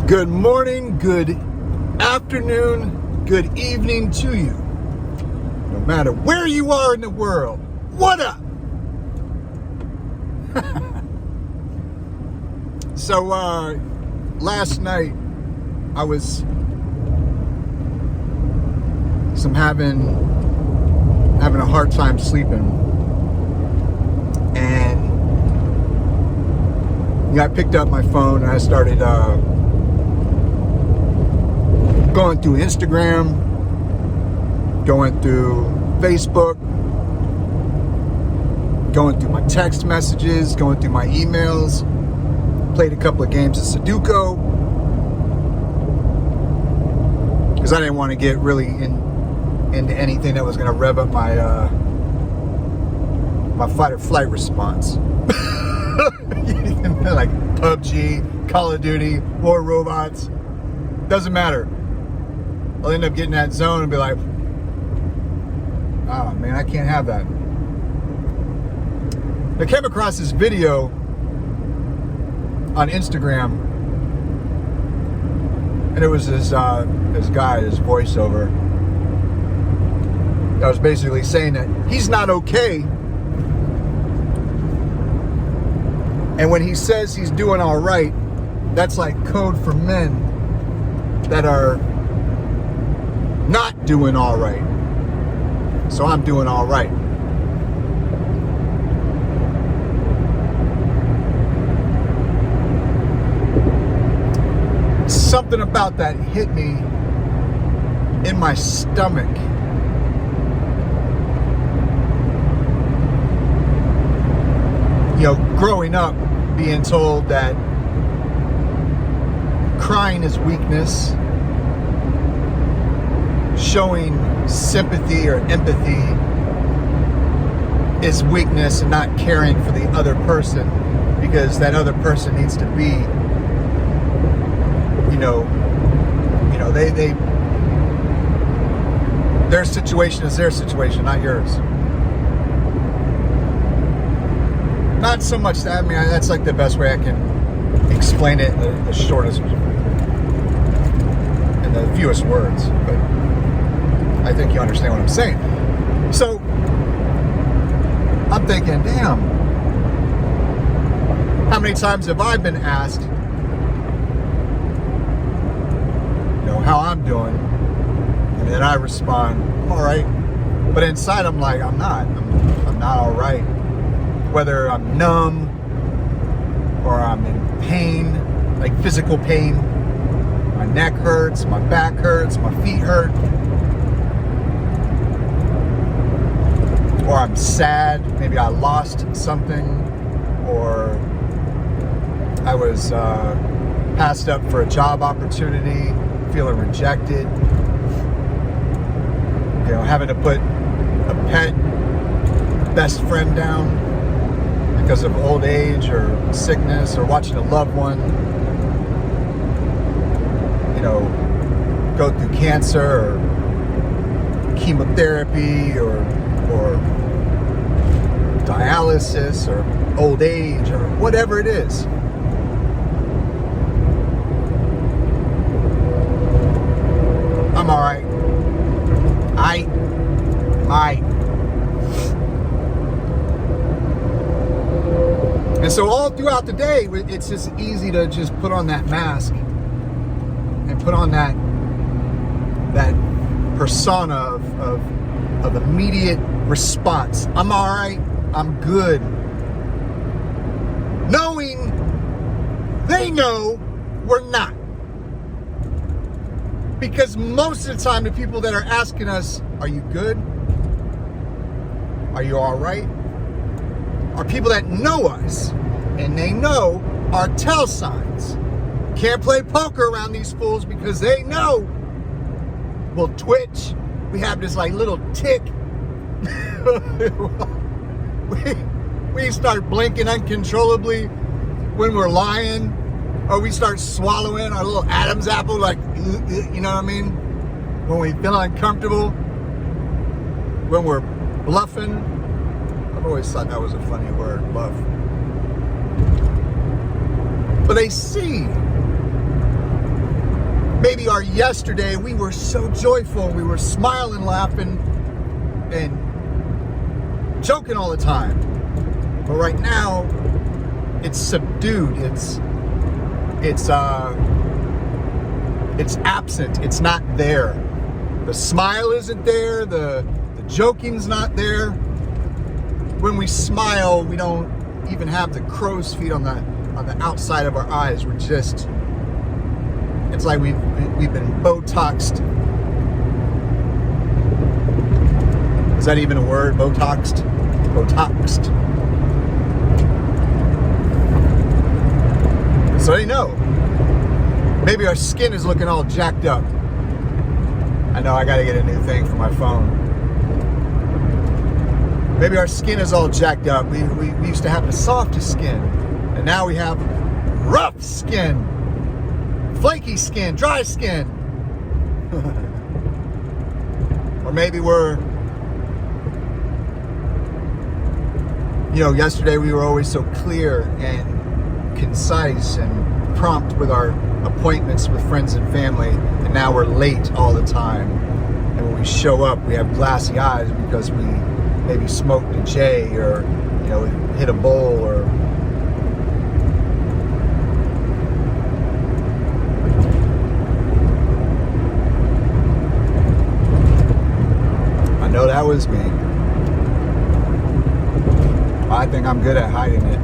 Good morning, good afternoon, good evening to you. No matter where you are in the world, what up? So, last night I was having a hard time sleeping, and I picked up my phone and I started going through Instagram, going through Facebook, going through my text messages, going through my emails, played a couple of games of Sudoku, because I didn't want to get really into anything that was going to rev up my my fight or flight response. Like PUBG, Call of Duty, War Robots, doesn't matter. I'll end up getting that zone and be like, oh man, I can't have that. I came across this video on Instagram, and it was this guy, this voiceover, that was basically saying that he's not okay. And when he says he's doing all right, that's like code for men that are not doing all right. So I'm doing all right. Something about that hit me in my stomach. You know, growing up being told that crying is weakness, showing sympathy or empathy is weakness, and not caring for the other person because that other person needs to be, their situation is their situation, not yours. Not so much that, I mean, that's like the best way I can explain it in the shortest and the fewest words, but I think you understand what I'm saying. So I'm thinking, damn, how many times have I been asked, how I'm doing, and then I respond, all right, but inside I'm like, I'm not all right. Whether I'm numb or I'm in pain, like physical pain, my neck hurts, my back hurts, my feet hurt, or I'm sad, maybe I lost something, or I was passed up for a job opportunity, feeling rejected, having to put a pet best friend down because of old age or sickness, or watching a loved one, go through cancer or chemotherapy or dialysis or old age or whatever it is. I'm all right. And so all throughout the day, it's just easy to just put on that mask and put on that persona of immediate response. I'm all right. I'm good. Knowing they know we're not. Because most of the time, the people that are asking us, are you good? Are you all right? Are people that know us, and they know our tell signs. Can't play poker around these fools because they know we'll twitch. We have this like little tick. we start blinking uncontrollably when we're lying, or we start swallowing our little Adam's apple, like, you know what I mean? When we feel uncomfortable, when we're bluffing. I've always thought that was a funny word, bluff. But they see maybe our yesterday, we were so joyful, we were smiling, laughing, and joking all the time. But right now, it's subdued. It's absent. It's not there. The smile isn't there. The joking's not there. When we smile, we don't even have the crow's feet on the outside of our eyes. We're just, it's like we've been Botoxed. Is that even a word? Botoxed? Botoxed. So they know. Maybe our skin is looking all jacked up. I know I gotta get a new thing for my phone. Maybe our skin is all jacked up. We used to have the softest skin, and now we have rough skin, flaky skin, dry skin. Or maybe we're, yesterday we were always so clear and concise and prompt with our appointments with friends and family, and now we're late all the time. And when we show up, we have glassy eyes because we maybe smoked a J or hit a bowl or I know that was me. I think I'm good at hiding it.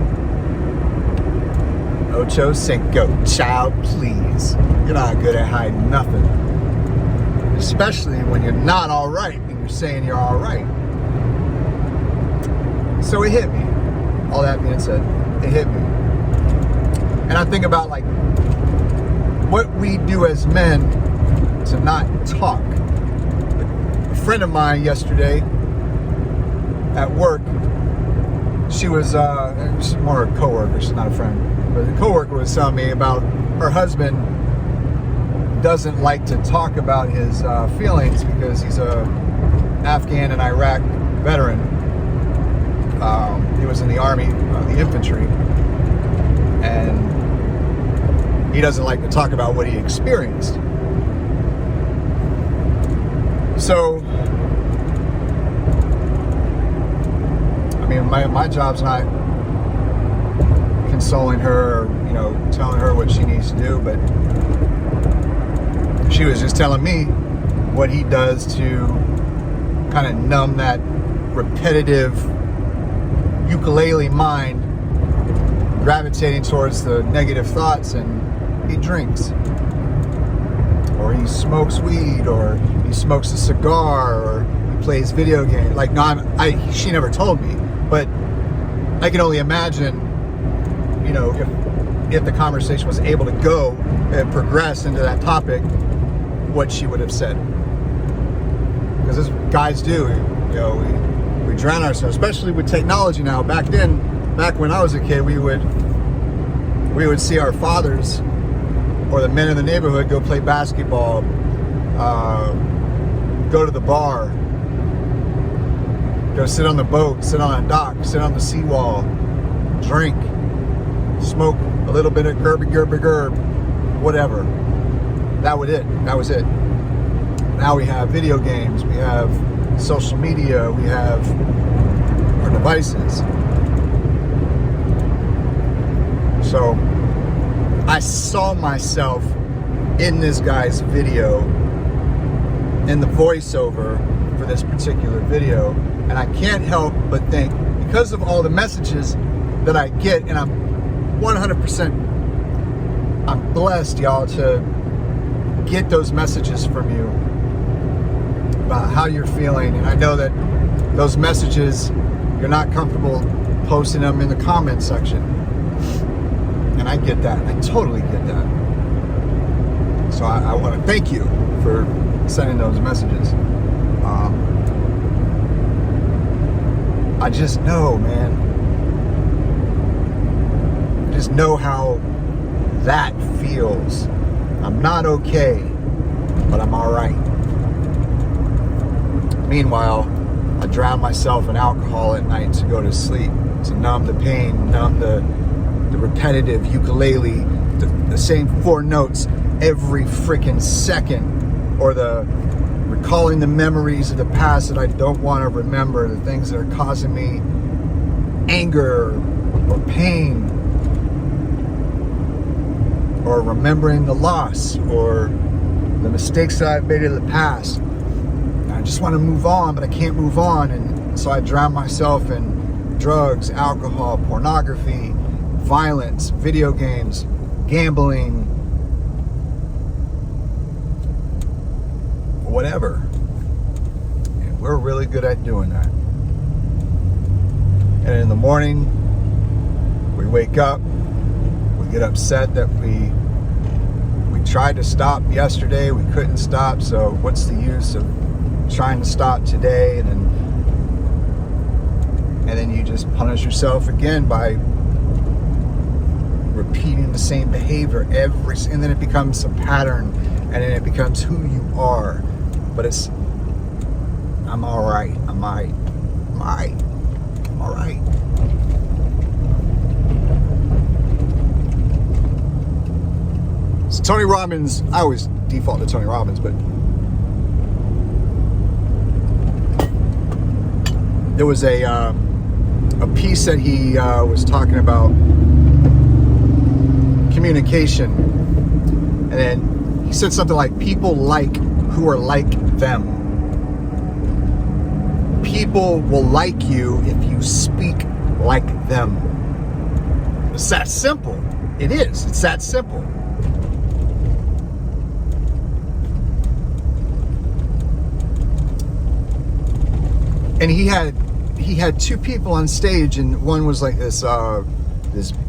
Ocho Cinco, child, please. You're not good at hiding nothing. Especially when you're not all right and you're saying you're all right. So it hit me. All that being said, it hit me. And I think about what we do as men to not talk. A friend of mine yesterday at work, she's more a coworker, she's not a friend. But the coworker was telling me about her husband doesn't like to talk about his feelings because he's a Afghan and Iraq veteran. He was in the army, the infantry, and he doesn't like to talk about what he experienced. So, I mean, my job's not consoling her, or, telling her what she needs to do, but she was just telling me what he does to kind of numb that repetitive ukulele mind gravitating towards the negative thoughts, and he drinks, or he smokes weed, or he smokes a cigar, or he plays video games. She never told me, but I can only imagine, if the conversation was able to go and progress into that topic, what she would have said. Because as guys do, we drown ourselves, especially with technology now. Back when I was a kid, we would see our fathers or the men in the neighborhood go play basketball, go to the bar, go sit on the boat, sit on a dock, sit on the seawall, drink, smoke a little bit of gerb, whatever. That was it. Now we have video games, we have social media, we have our devices. So I saw myself in this guy's video, in the voiceover for this particular video, and I can't help but think, because of all the messages that I get, and I'm 100%, I'm blessed, y'all, to get those messages from you about how you're feeling. And I know that those messages, you're not comfortable posting them in the comment section. And I get that. I totally get that. So I want to thank you for sending those messages. I just know, man. I just know how that feels. I'm not okay, but I'm all right. Meanwhile, I drown myself in alcohol at night to go to sleep, to numb the pain, numb the repetitive ukulele, the same 4 notes every freaking second, or the recalling the memories of the past that I don't want to remember, the things that are causing me anger or pain, or remembering the loss or the mistakes that I've made in the past. And I just want to move on, but I can't move on, and so I drown myself in drugs, alcohol, pornography, violence, video games, gambling, whatever. And we're really good at doing that. And in the morning, we wake up, we get upset that we tried to stop yesterday, we couldn't stop, so what's the use of trying to stop today? And then you just punish yourself again by repeating the same behavior and then it becomes a pattern, and then it becomes who you are. But I'm all right. I'm all right. So Tony Robbins, I always default to Tony Robbins, but there was a piece that he was talking about communication, and then he said something like, people like who are like them. People will like you if you speak like them. It's that simple. It is. It's that simple. And he had two people on stage, and one was like this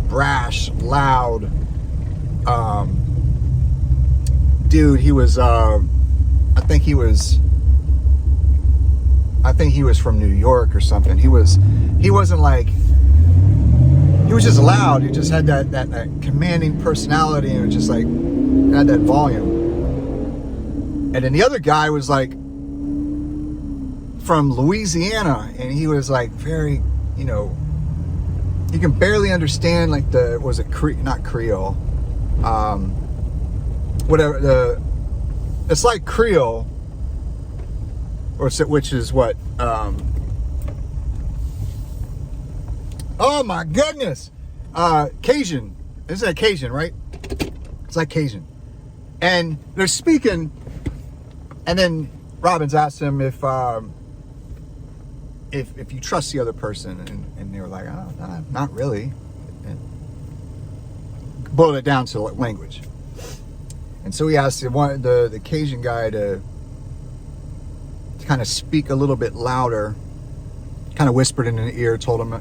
brash, loud dude. He was I think he was from New York or something. He wasn't like, he was just loud. He just had that commanding personality, and it was just like had that volume. And then the other guy was like from Louisiana, and he was like very, you can barely understand, like not Creole, whatever, it's like Creole, which is what, oh my goodness, Cajun. Isn't that Cajun, right? It's like Cajun. And they're speaking, and then Robbins asked him if you trust the other person, and they were like, oh, not really. And boiled it down to language. And so he asked the Cajun guy to kind of speak a little bit louder, kind of whispered in the ear, told him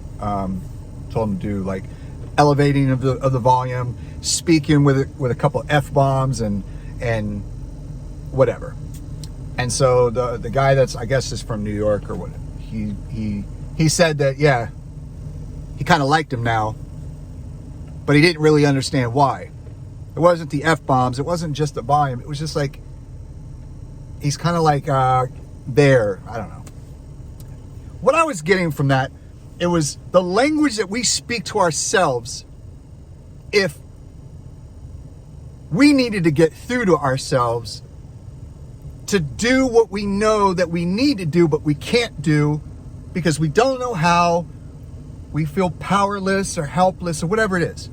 to do like elevating of the volume, speaking with a couple F-bombs and whatever. And so the guy that's, I guess, is from New York or what, he said that, yeah, he kind of liked him now, but he didn't really understand why. It wasn't the F-bombs, it wasn't just the volume, it was just like, he's kind of like there, I don't know. What I was getting from that, it was the language that we speak to ourselves. If we needed to get through to ourselves to do what we know that we need to do, but we can't do because we don't know how, we feel powerless or helpless or whatever it is.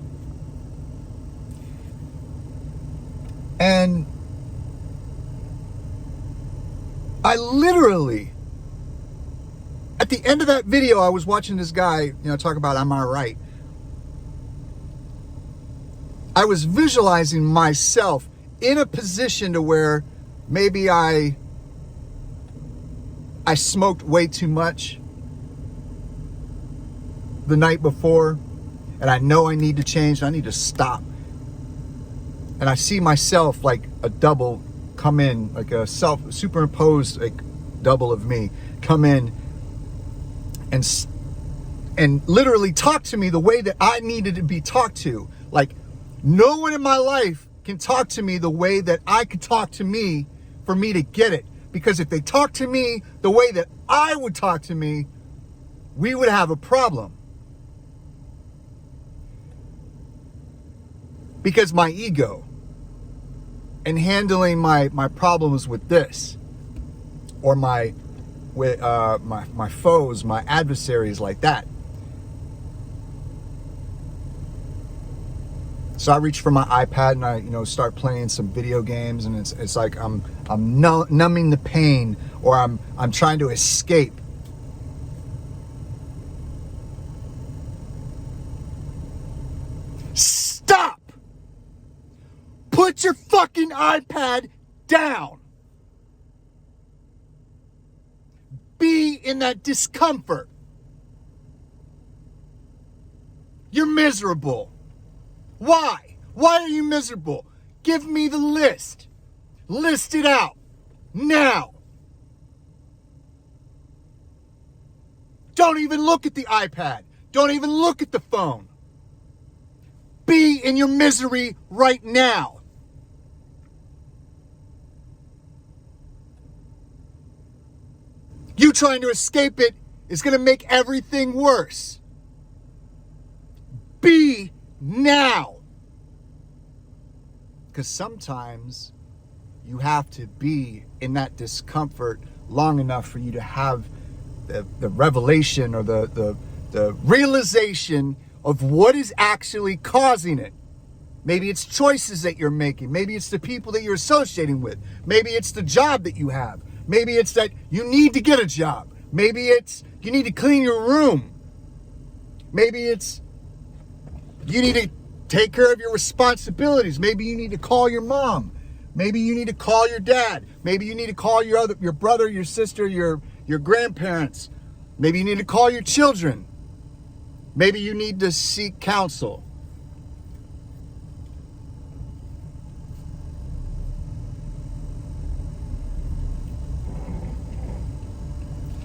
And I literally, at the end of that video, I was watching this guy, talk about I'm all right. I was visualizing myself in a position to where maybe I smoked way too much the night before, and I know I need to change, I need to stop. And I see myself like a double come in, like a superimposed like double of me come in and literally talk to me the way that I needed to be talked to. Like, no one in my life can talk to me the way that I could talk to me for me to get it. Because if they talk to me the way that I would talk to me, we would have a problem. Because my ego. and handling my problems with this, or my foes, my adversaries like that. So I reach for my iPad and I start playing some video games, and it's like I'm numbing the pain, or I'm trying to escape. Stop! Put your fucking iPad down. Be in that discomfort. You're miserable. Why? Why are you miserable? Give me the list. List it out. Now. Don't even look at the iPad. Don't even look at the phone. Be in your misery right now. You trying to escape it is going to make everything worse. Be now. Because sometimes you have to be in that discomfort long enough for you to have the revelation, or the realization of what is actually causing it. Maybe it's choices that you're making. Maybe it's the people that you're associating with. Maybe it's the job that you have. Maybe it's that you need to get a job. Maybe it's you need to clean your room. Maybe it's you need to take care of your responsibilities. Maybe you need to call your mom. Maybe you need to call your dad. Maybe you need to call your brother, your sister, your grandparents. Maybe you need to call your children. Maybe you need to seek counsel.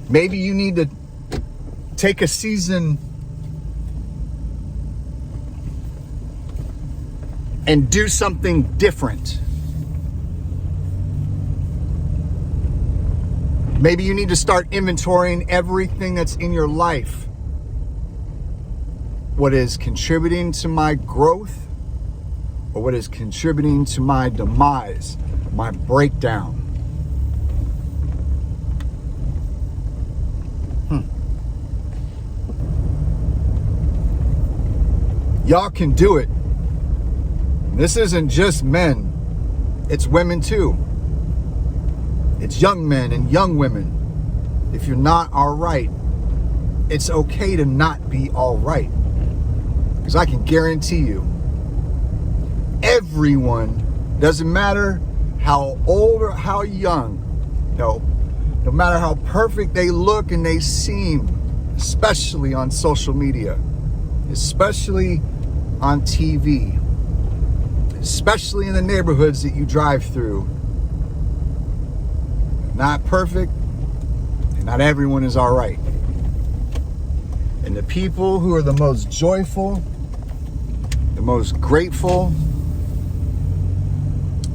Maybe you need to take a season and do something different. Maybe you need to start inventorying everything that's in your life. What is contributing to my growth, or what is contributing to my demise, my breakdown. Y'all can do it. This isn't just men. It's women too. It's young men and young women. If you're not all right, it's okay to not be all right. Because I can guarantee you, everyone, doesn't matter how old or how young, no matter how perfect they look and they seem, especially on social media, especially on TV, especially in the neighborhoods that you drive through. Not perfect, and not everyone is all right. And the people who are the most joyful, the most grateful,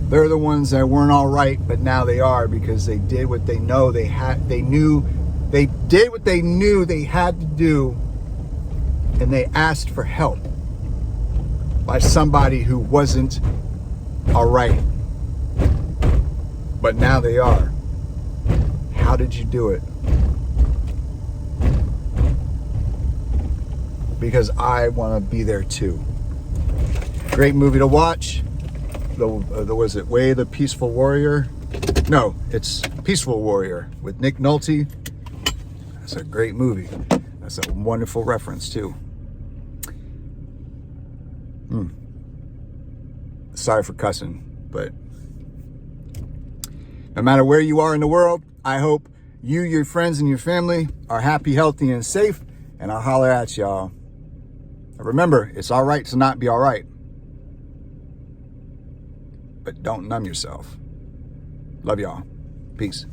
they're the ones that weren't all right, but now they are, because they did what they know they had. They did what they knew they had to do, and they asked for help by somebody who wasn't all right. But now they are. How did you do it? Because I want to be there too. Great movie to watch. Was it Way the Peaceful Warrior? No, it's Peaceful Warrior with Nick Nolte. That's a great movie. That's a wonderful reference too. Sorry for cussing, but no matter where you are in the world, I hope you, your friends, and your family are happy, healthy, and safe, and I'll holler at y'all. Remember, it's all right to not be all right, but don't numb yourself. Love y'all. Peace.